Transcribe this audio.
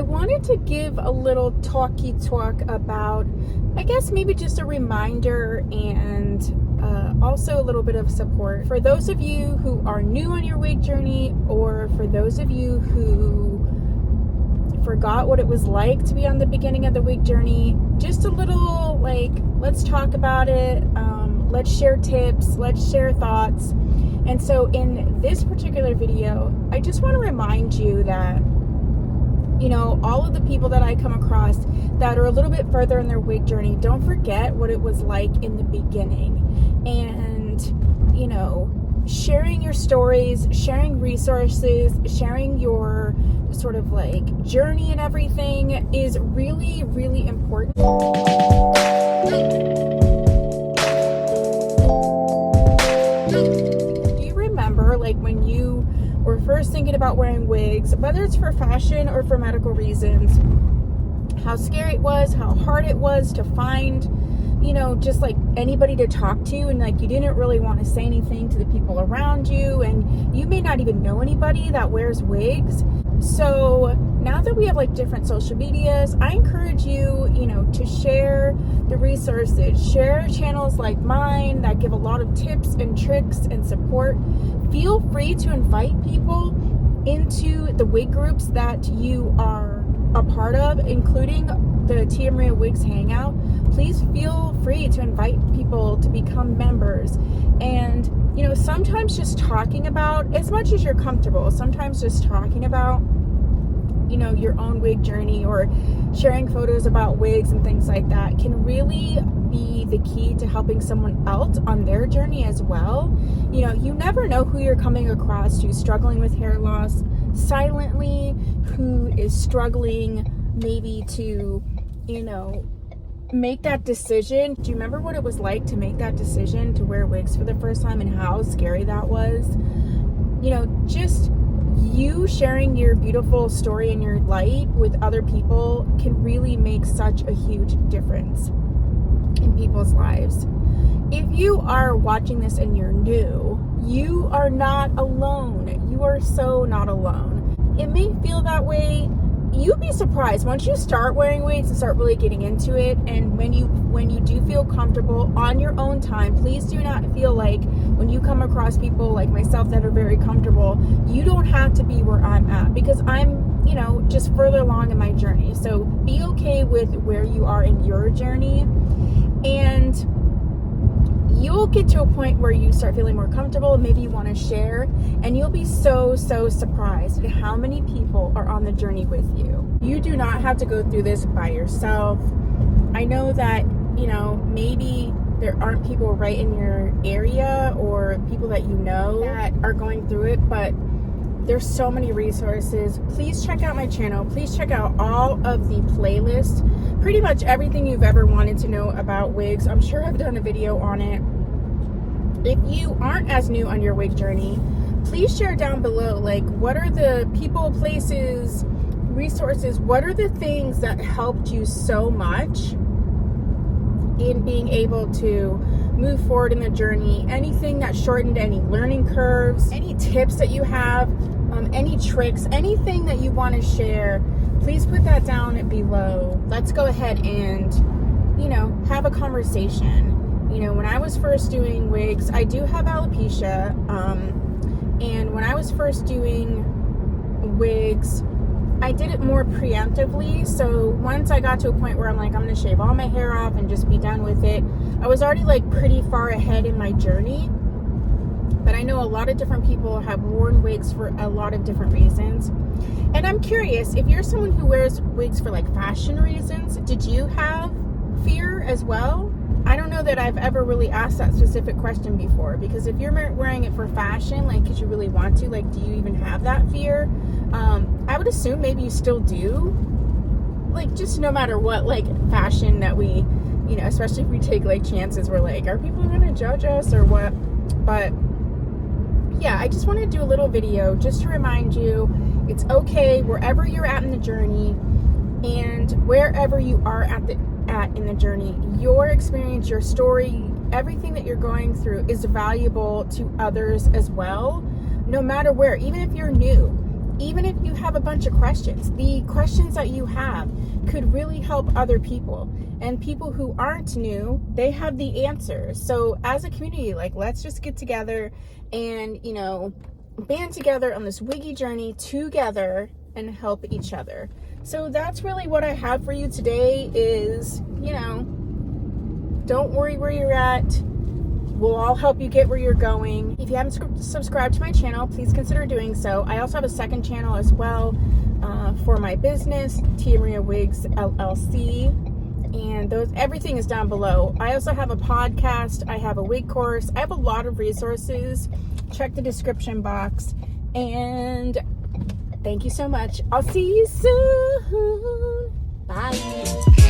I wanted to give a little talky talk about, I guess maybe just a reminder and also a little bit of support for those of you who are new on your wig journey, or for those of you who forgot what it was like to be on the beginning of the wig journey. Just a little like, let's talk about it, let's share tips, let's share thoughts. And so in this particular video, I just want to remind you that, you know, all of the people that I come across that are a little bit further in their wig journey, don't forget what it was like in the beginning. And, you know, sharing your stories, sharing resources, sharing your sort of like journey and everything is really, really important. Do you remember, like, when you were first thinking about wearing wigs, whether it's for fashion or for medical reasons, how scary it was, how hard it was to find, you know, just like anybody to talk to, and like you didn't really want to say anything to the people around you, and you may not even know anybody that wears wigs. So now that we have like different social medias, I encourage you, you know, to share the resources, share channels like mine that give a lot of tips and tricks and support. Feel free to invite people into the wig groups that you are a part of, including the Tia Maria Wigs Hangout. Please feel free to invite people to become members. And, you know, sometimes just talking about, as much as you're comfortable, sometimes just talking about, you know, your own wig journey or sharing photos about wigs and things like that can really be the key to helping someone else on their journey as well. You know, you never know who you're coming across who's struggling with hair loss silently, who is struggling maybe to, you know, make that decision. Do you remember what it was like to make that decision to wear wigs for the first time and how scary that was? You know, just you sharing your beautiful story and your light with other people can really make such a huge difference in people's lives. If you are watching this and you're new, you are not alone. You are so not alone. It may feel that way. You'd be surprised once you start wearing wigs and start really getting into it, and when you do feel comfortable on your own time, please do not feel like when you come across people like myself that are very comfortable, you don't have to be where I'm at, because I'm, you know, just further along in my journey. So be okay with where you are in your journey, and you'll get to a point where you start feeling more comfortable. Maybe you want to share, and you'll be so surprised at how many people are on the journey with you. You do not have to go through this by yourself. I know that, you know, maybe there aren't people right in your area or people that you know that are going through it, but there's so many resources. Please check out my channel. Please check out all of the playlists. Pretty much everything you've ever wanted to know about wigs, I'm sure I've done a video on it. If you aren't as new on your wig journey, please share down below, like, what are the people, places, resources, what are the things that helped you so much in being able to move forward in the journey? Anything that shortened any learning curves, any tips that you have, any tricks, anything that you want to share, please put that down below. Let's go ahead and, you know, have a conversation. You know, when I was first doing wigs, I do have alopecia, and when I was first doing wigs, I did it more preemptively. So once I got to a point where I'm like, I'm gonna shave all my hair off and just be done with it, I was already like pretty far ahead in my journey. But I know a lot of different people have worn wigs for a lot of different reasons. And I'm curious, if you're someone who wears wigs for like fashion reasons, did you have fear as well? I don't know that I've ever really asked that specific question before, because if you're wearing it for fashion, like, because you really want to, like, do you even have that fear? I would assume maybe you still do, like, just no matter what, like, fashion that we, you know, especially if we take like chances, we're like, are people gonna judge us or what? But yeah, I just wanted to do a little video just to remind you it's okay wherever you're at in the journey, and wherever you are at in the journey, your experience, your story, everything that you're going through is valuable to others as well, no matter where. Even if you're new, even even if you have a bunch of questions, the questions that you have could really help other people. And people who aren't new, they have the answers. So as a community, like, let's just get together and, you know, band together on this wiggy journey together and help each other. So that's really what I have for you today is, you know, don't worry where you're at. We'll all help you get where you're going. If you haven't subscribed to my channel, please consider doing so. I also have a second channel as well for my business, Tia Maria Wigs LLC, and everything is down below. I also have a podcast. I have a wig course. I have a lot of resources. Check the description box. And thank you so much. I'll see you soon. Bye.